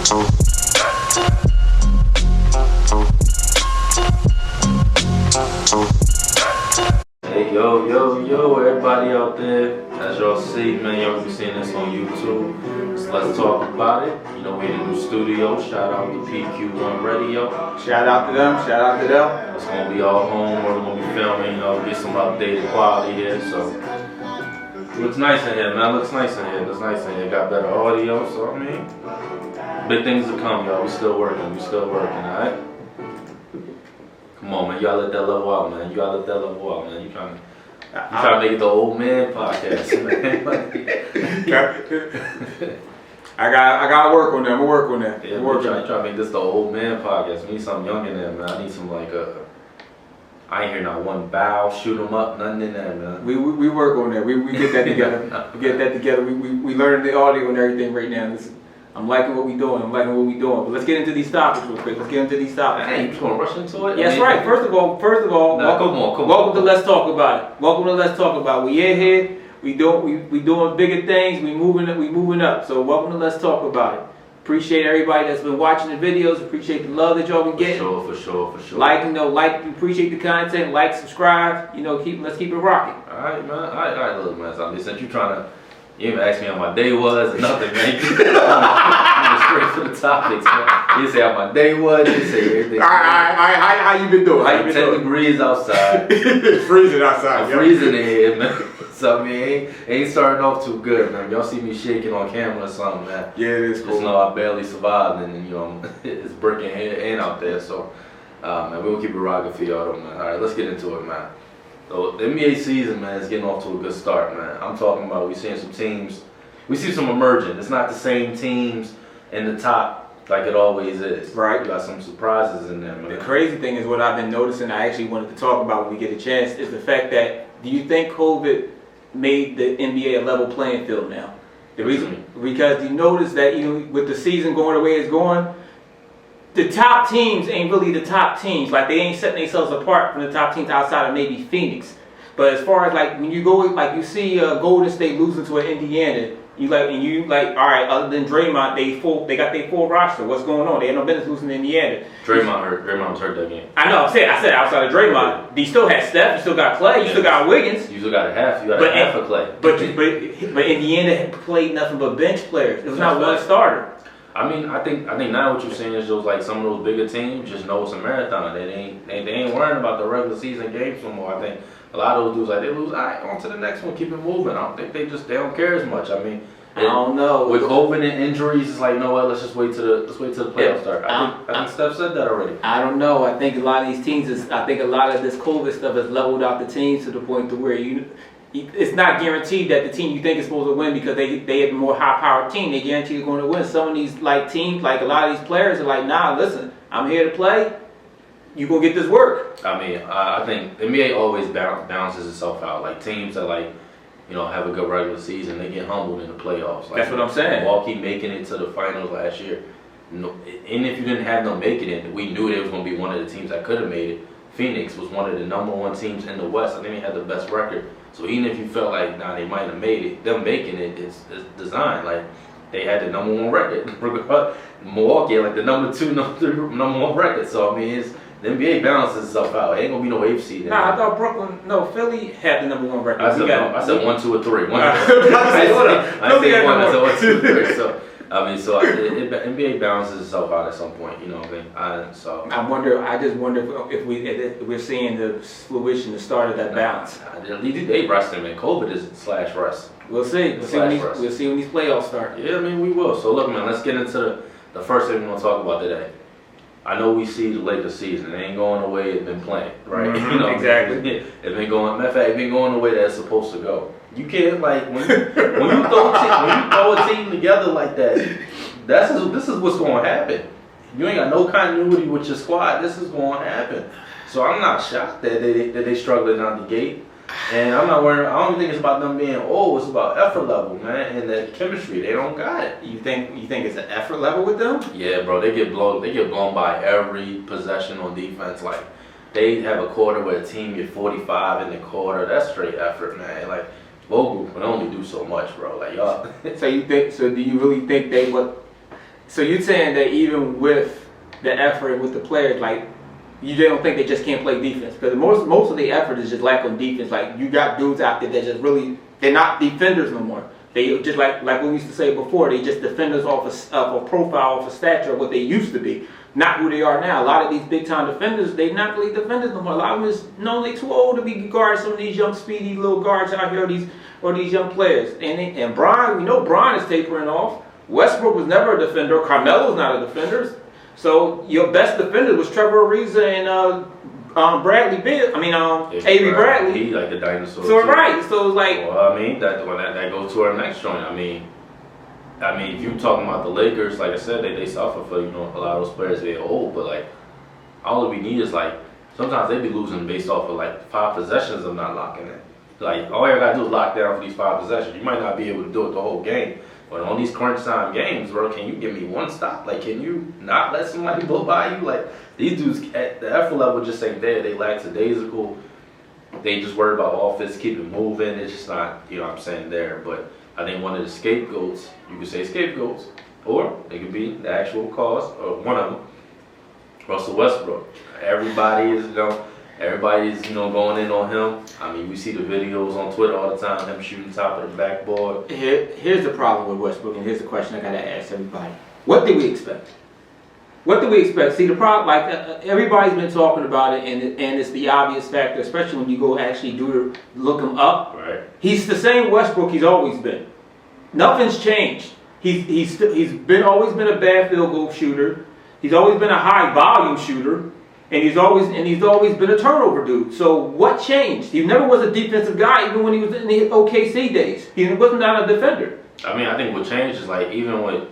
Hey, yo, everybody out there. As y'all see, man, y'all be seeing this on YouTube. So let's talk about it. You know, we're in the new studio. Shout out to PQ1 Radio. Shout out to them. It's gonna be all home. We're gonna be filming, you know, get some updated quality here. So looks nice in here, man. Looks nice in here. Got better audio. So I mean, big things to come, y'all. We still working, alright? Come on, man. You gotta let that level out, man. You trying to make it the old man podcast, man. I gotta work on that. I'm gonna work on that. Yeah, we're trying to make this the old man podcast. We need something young in there, man. I need some I ain't hear not one bow, shoot 'em up, nothing in there, man. We work on that. We get that together. We learn the audio and everything right now. I'm liking what we doing. But let's get into these topics real quick. Hey, you just want to rush into it? Yes, right. First of all, come on. Welcome to Let's Talk About It. We in here. We doing bigger things. We moving up. So welcome to Let's Talk About It. Appreciate everybody that's been watching the videos. Appreciate the love that y'all been getting. For sure. Appreciate the content. Like, subscribe. Let's keep it rocking. All right, man. All right, look, man. So since you even asked me how my day was or nothing, man. I'm straight to the topics, man. You say how my day was. You say everything. All right. How you been doing? 10 degrees outside. It's freezing outside. I'm freezing in here, man. So I mean, ain't starting off too good, man. Y'all see me shaking on camera or something, man. Yeah, it is cool. Just know I barely survived, and it's breaking here and out there. So, man, we'll keep it rocking for y'all, though, man. All right, let's get into it, man. So the NBA season, man, is getting off to a good start, man. I'm talking about we see some emerging. It's not the same teams in the top like it always is. Right. We got some surprises in there, man. The crazy thing is what I've been noticing, I actually wanted to talk about when we get a chance, is the fact that, do you think COVID made the NBA a level playing field now? The reason, because you notice that with the season going the way it's going, the top teams ain't really the top teams. Like, they ain't setting themselves apart from the top teams outside of maybe Phoenix. But as far as when you go, you see Golden State losing to an Indiana, all right, other than Draymond, they got their full roster. What's going on? They had no business losing to Indiana. Draymond was hurt that game. I know. I said outside of Draymond, you still had Steph, you still got Clay, you still got Wiggins. You still got a half. You got a half of Clay. But Indiana played nothing but bench players. It was not one starter. I mean, I think now what you're saying is just some of those bigger teams just know it's a marathon. They ain't worrying about the regular season games no more. I think a lot of those dudes they lose, all right, on to the next one, keep it moving. I don't think they don't care as much. I mean, I don't know. With COVID and injuries, it's no what, let's wait till the playoffs start. I think Steph said that already. I don't know. I think a lot of these teams I think a lot of this COVID stuff has leveled out the teams to the point to where it's not guaranteed that the team you think is supposed to win because they have a more high-powered team. They guarantee they're going to win. Some of these teams, a lot of these players are nah, listen, I'm here to play. You gonna get this work. I mean, I think the NBA always balances itself out. Teams that have a good regular season, they get humbled in the playoffs. That's what I'm saying. Milwaukee making it to the finals last year. No, and if you didn't have them making it, we knew they was going to be one of the teams that could have made it. Phoenix was one of the number one teams in the West. I think they had the best record. So even if you felt they might have made it, them making it is designed. They had the number one record. Milwaukee had the number 2, number 1 record. So I mean, the NBA balances itself out. It ain't gonna be no 8th seed. Nah, I thought Philly had the number 1 record. I said 1, 2, or 3. I said 1, 2, 3. So I mean, the NBA balances itself out at some point. You know what I mean? I just wonder if we're seeing the fruition, the start of that balance. They rest him, man. COVID is /rest. We'll see. We'll see when these playoffs start. Yeah, I mean, we will. So look, man, let's get into the first thing we're gonna talk about today. I know we see the Lakers season. It ain't going the way it's been playing, right? Mm-hmm, exactly. It's been going. Matter of fact, it's been going the way that it's supposed to go. You can't when you throw a team together like that. This is what's going to happen. You ain't got no continuity with your squad. This is going to happen. So I'm not shocked that they struggling out the gate. And I'm not worried. I don't think it's about them being old. It's about effort level, man, and the chemistry. They don't got it. You think it's an effort level with them? Yeah, bro. They get blown by every possession on defense. They have a quarter where a team get 45 in the quarter. That's straight effort, man. Vogel can only do so much, bro. Y'all. So do you really think So you're saying that even with the effort with the players, like you don't think they just can't play defense? Because most of the effort is just lack of defense. Like you got dudes out there that just really they're not defenders no more. They just like what we used to say before. They just defenders off of profile, off of stature, of what they used to be, not who they are now. A lot of these big time defenders, they're not really defenders no more. A lot of them is they too old to be guarding some of these young speedy little guards out here, or these young players. And Bron, we know Bron is tapering off. Westbrook was never a defender. Carmelo's not a defender. So your best defender was Trevor Ariza and Bradley Bill. Avery Bradley. He like a dinosaur. So right. So it's like. Well, I mean that goes to our next joint. I mean, if you talking about the Lakers, like I said, they suffer for a lot of those players they're old, but like all we need is like sometimes they be losing based off of like 5 possessions of not locking in. Like all you gotta do is lock down for these 5 possessions. You might not be able to do it the whole game. But on these crunch time games, bro, can you give me one stop? Like, can you not let somebody blow by you? Like, these dudes at the effort level just ain't there. They lackadaisical. They just worry about offense, keep it moving. It's just not, what I'm saying, there. But I think one of the scapegoats, you could say scapegoats, or they could be the actual cause, or one of them, Russell Westbrook. Everybody's going in on him. I mean, we see the videos on Twitter all the time, him shooting top of the backboard. Here's the problem with Westbrook, and here's the question I got to ask everybody. What did we expect? What do we expect? See, the problem, everybody's been talking about it, and it's the obvious factor, especially when you go actually look him up. Right. He's the same Westbrook he's always been. Nothing's changed. He's always been a bad field goal shooter. He's always been a high volume shooter. And he's always been a turnover dude. So what changed? He never was a defensive guy, even when he was in the OKC days. He wasn't not a defender. I mean, I think what changed is like even with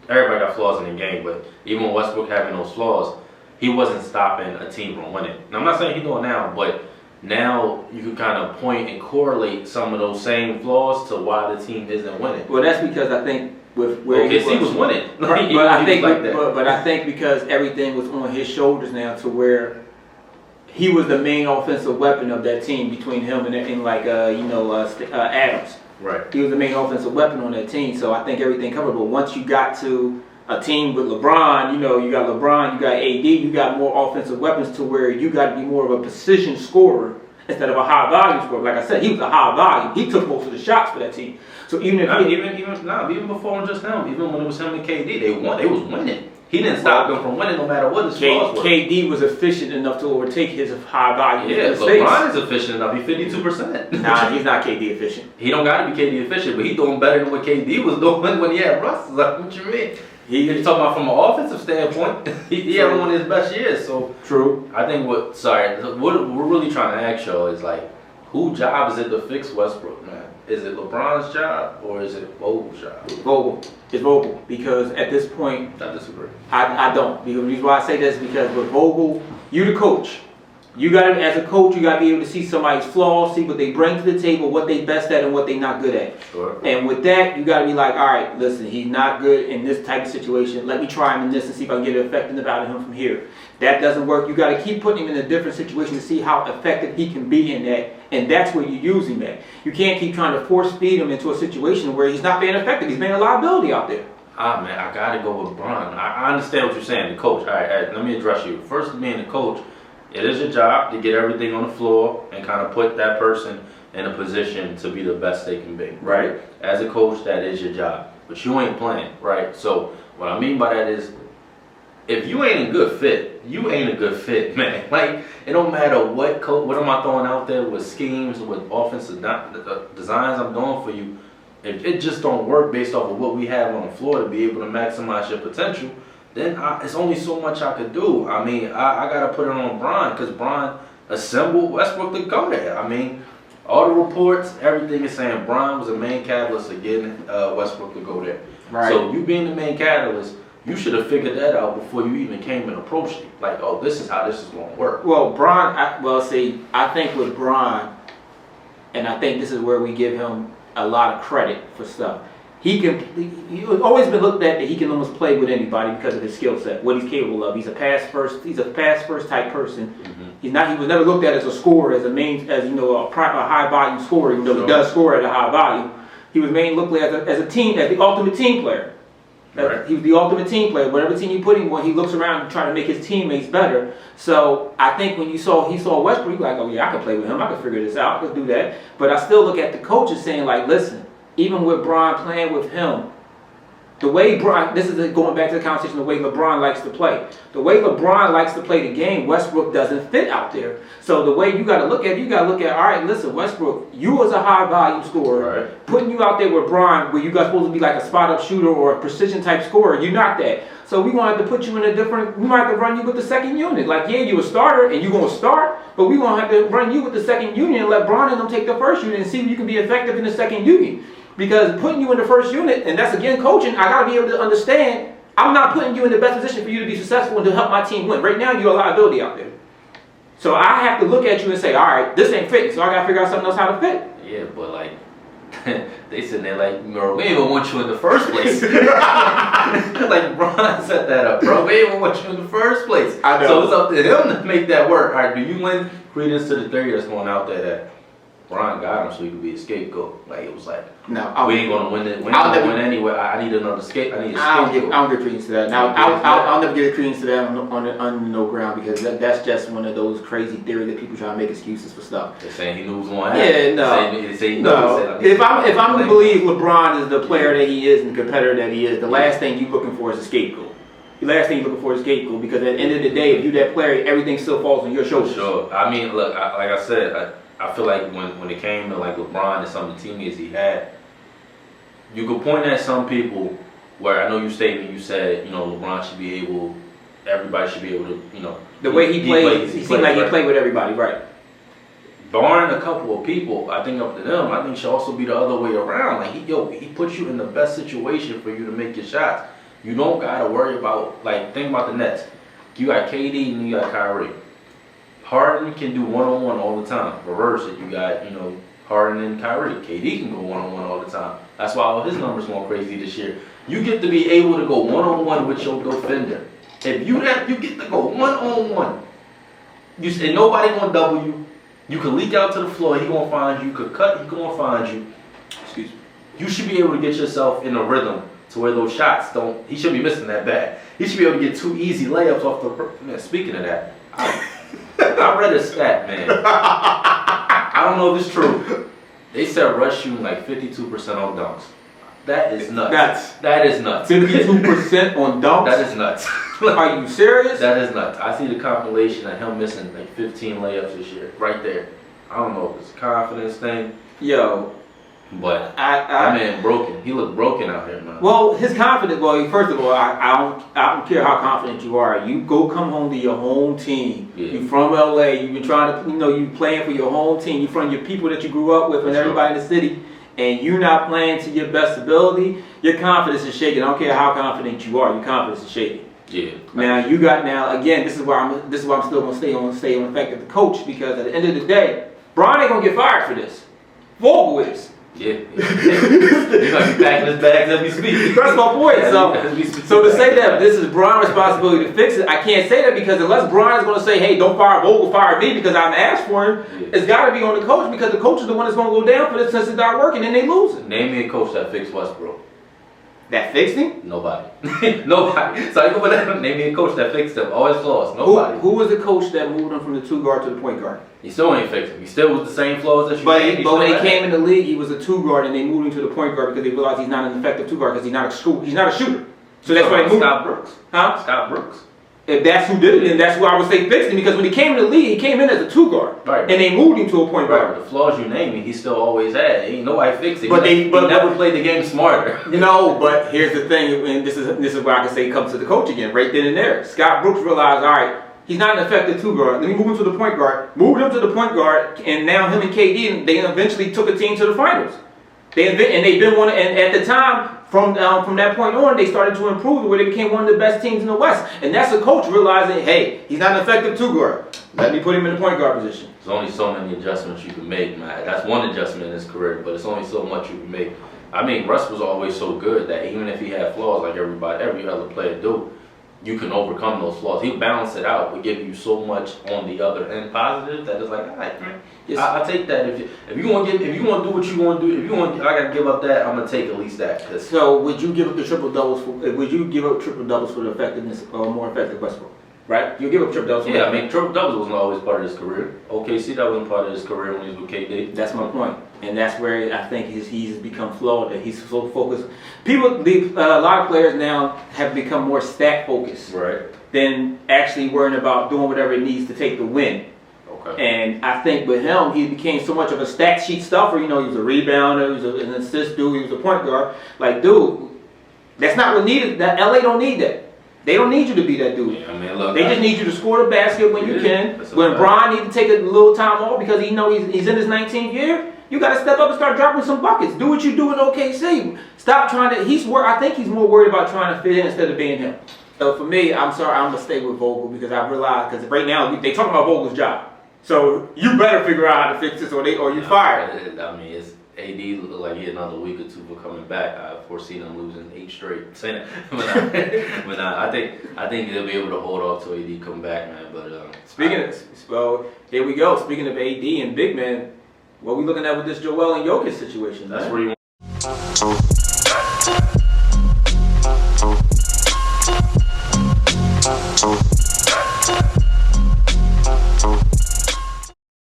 everybody got flaws in the game, but even with Westbrook having those flaws, he wasn't stopping a team from winning. Now, I'm not saying he's doing now, but now you can kind of point and correlate some of those same flaws to why the team isn't winning. Well, that's because I think with where he was winning. But I think because everything was on his shoulders now, to where he was the main offensive weapon of that team between him and Adams. Right. He was the main offensive weapon on that team, so I think everything covered. But once you got to a team with LeBron, you got LeBron, you got AD, you got more offensive weapons to where you got to be more of a precision scorer instead of a high volume scorer. Like I said, he was a high volume. He took most of the shots for that team. So even before just him, even when it was him and KD, they won. They was winning. He didn't stop them from winning no matter what his flaws were. KD was efficient enough to overtake his high volume. Yeah, LeBron is efficient enough. He's 52%. Nah, he's not KD efficient. He don't got to be KD efficient, but he's doing better than what KD was doing when he had Russ. Like, what you mean? You're talking about from an offensive standpoint, he had one of his best years. So true. I think what we're really trying to ask y'all is like, whose job is it to fix Westbrook, man? Is it LeBron's job or is it Vogel's job? Vogel. It's Vogel, because at this point, I disagree. I don't. The reason why I say this is because with Vogel, you're the coach. You got to, as a coach, you got to be able to see somebody's flaws, see what they bring to the table, what they best at, and what they not good at. Sure. And with that, you got to be like, all right, listen, he's not good in this type of situation. Let me try him in this and see if I can get an effective out of him from here. That doesn't work. You got to keep putting him in a different situation to see how effective he can be in that, and that's where you use him at. You can't keep trying to force feed him into a situation where he's not being effective. He's being a liability out there. Ah, man, I got to go with Bron. I understand what you're saying, the coach. All right, let me address you. First, being the coach, it is your job to get everything on the floor and kind of put that person in a position to be the best they can be, right? As a coach, that is your job. But you ain't playing, right? So what I mean by that is, if you ain't a good fit, you ain't a good fit, man. Like, it don't matter what am I throwing out there with schemes, with offensive designs I'm doing for you. If it just don't work based off of what we have on the floor to be able to maximize your potential, then it's only so much I could do. I mean, I got to put it on Bron, because Bron assembled Westbrook to go there. I mean, all the reports, everything is saying Bron was the main catalyst of getting Westbrook to go there. Right. So you being the main catalyst, you should have figured that out before you even came and approached him. Like, oh, this is how this is going to work. Well, I think with Bron, and I think this is where we give him a lot of credit for stuff. He's always been looked at that he can almost play with anybody because of his skill set, what he's capable of. He's a pass first type person. Mm-hmm. He was never looked at as a scorer, as a high volume scorer, even though he does score at a high volume. He was mainly looked at as the ultimate team player. Right. He was the ultimate team player. Whatever team you put him on, he looks around and try to make his teammates better. So I think when he saw Westbrook, he's like, oh yeah, I can play with him. I can figure this out. I can do that. But I still look at the coaches saying like, listen, even with Bron playing with him, the way Bron, this is going back to the conversation, the way LeBron likes to play. The way LeBron likes to play the game, Westbrook doesn't fit out there. So the way you got to look at, all right, listen, Westbrook, you as a high volume scorer, Right. putting you out there with Bron, where you guys supposed to be like a spot up shooter or a precision type scorer, you're not that. So we gonna have to put you in a different. We might have to run you with the second unit. Like yeah, you a starter and you gonna start, but we gonna have to run you with the second unit and let Bron and them take the first unit and see if you can be effective in the second unit. Because putting you in the first unit, and that's again coaching, I got to be able to understand, I'm not putting you in the best position for you to be successful and to help my team win. Right now, you're a liability out there. So I have to look at you and say, all right, this ain't fitting, so I got to figure out something else how to fit. Yeah, but like, they sitting there like, bro, we didn't even want you in the first place. Like, Bron set that up, bro. We didn't even want you in the first place. I know. So it's up to them to make that work. All right, do you lend credence to the theory that's going out there that Bron got him so he could be a scapegoat? Like, it was like, No, we ain't gonna win it. We ain't gonna win anyway. I need another scapegoat. I need a scapegoat. I don't give credence to that. Now, I'll never give credence to that on no ground because that's just one of those crazy theories that people try to make excuses for stuff. They're saying he knew what was going to happen. Yeah, no. They say he No. If I'm to believe LeBron is the player that he is and the competitor that he is, the last thing you're looking for is a scapegoat. The last thing you're looking for is a scapegoat because at the end of the day, if you're that player, everything still falls on your shoulders. Sure. I mean, look, like I said, I feel like when it came to like LeBron and some of the teammates he had, you could point at some people where I know you said, you know, LeBron should be able, everybody should be able to, you know. The way he plays, he seemed like he played with everybody, right? Barring a couple of people, I think up to them, I think it should also be the other way around. Like, he puts you in the best situation for you to make your shots. You don't got to worry about, like, think about the Nets. You got KD and you got Kyrie. Harden can do one-on-one all the time. Reverse it, you got, you know, Harden and Kyrie. KD can go one-on-one all the time. That's why all his numbers going crazy this year. You get to be able to go one-on-one with your defender. If you get to go one-on-one, and nobody going to double you. You can leak out to the floor, he going to find you. You could cut, he going to find you. Excuse me. You should be able to get yourself in a rhythm to where those shots don't, he shouldn't be missing that bad. He should be able to get 2 easy layups off the, man, speaking of that, I read a stat, man. I don't know if it's true. They said Russ shooting like 52% on dunks. That is nuts. That is nuts. 52% on dunks? That is nuts. Are you serious? That is nuts. I see the compilation of him missing like 15 layups this year. Right there. I don't know if it's a confidence thing. Yo. But that man broken. He looked broken out here, man. Well, his confidence. Well, first of all, I don't care how confident you are. You come home to your home team. Yeah. You from LA. You've been trying to, you playing for your home team. You from your people that you grew up with and everybody in the city. And you're not playing to your best ability. Your confidence is shaking. I don't care how confident you are. Your confidence is shaking. Yeah. Now again, this is why I'm still gonna stay on effective the coach because at the end of the day, Bron ain't gonna get fired for this. Vogel is. Yeah. He's gonna be packing his bags as we speak. That's my point. So to say that this is Bron's responsibility to fix it, I can't say that because unless Bron is going to say, hey, don't fire Vogel, fire me because I'm asked for him, it's got to be on the coach because the coach is the one that's going to go down for this since it's not working and they losing. Name me a coach that fixed Westbrook. That fixed him? Nobody. Nobody. So I go for that. Name me a coach that fixed him. All his flaws. Nobody. Who was the coach that moved him from the 2 guard to the point guard? He still ain't fixed him. He still was the same flaws that you But when he came in the league, he was a 2 guard and they moved him to the point guard because they realized he's not an effective 2 guard because he's not a shooter. So that's why they moved Scott Brooks. Huh? Scott Brooks. If that's who did it, then that's who I would say fixed him because when he came in the league, he came in as a 2 guard. Right. And they moved him to a point guard. Right. The flaws you name me, he still always had. Ain't nobody fixed it. But he never played the game smarter. No, but here's the thing, and this is where I can say come to the coach again, right then and there. Scott Brooks realized, all right, he's not an effective 2 guard. Let me move him to the point guard. Moved him to the point guard, and now him and KD, they eventually took a team to the finals. They've been one, and at the time, from that point on, they started to improve to where they became one of the best teams in the West. And that's a coach realizing, hey, he's not an effective 2 guard. Let me put him in the point guard position. There's only so many adjustments you can make, man. That's one adjustment in his career, but it's only so much you can make. I mean, Russ was always so good that even if he had flaws like every other player do, you can overcome those flaws. He'll balance it out, but give you so much on the other end positive that it's like, all right, man. Yes. I take that. If you want to do what you want to do, if you want, I gotta give up that. I'm gonna take at least that. So would you give up the triple doubles? Would you give up triple doubles for the effectiveness or more effective Westbrook? Right? You give up triple doubles. Yeah, I mean, triple doubles wasn't always part of his career. OKC, that wasn't part of his career when he was with KD. That's my point, and that's where I think he's become flawed. That he's so focused. A lot of players now have become more stat focused, Right. than actually worrying about doing whatever it needs to take the win. Okay. And I think with him, he became so much of a stat sheet stuffer. You know, he was a rebounder, he was an assist dude, he was a point guard. Like, dude, that's not what needed. That LA don't need that. They don't need you to be that dude. Yeah, I mean, look, they just need you to score the basket when you can. That's When Bron need to take a little time off because he know he's in his 19th year, you got to step up and start dropping some buckets. Do what you do in OKC. Stop trying to. I think he's more worried about trying to fit in instead of being him. So for me, I'm sorry, I'm gonna stay with Vogel because I realize because right now they talking about Vogel's job. So you better figure out how to fix this or you're fired. I mean, it's AD look like he had another week or two for coming back. I foresee them losing 8 straight. Saying that, but I think they'll be able to hold off till AD come back, man. But Well, here we go. Speaking of AD and big man, what are we looking at with this Joel and Jokic situation? that's Man? where you. Oh.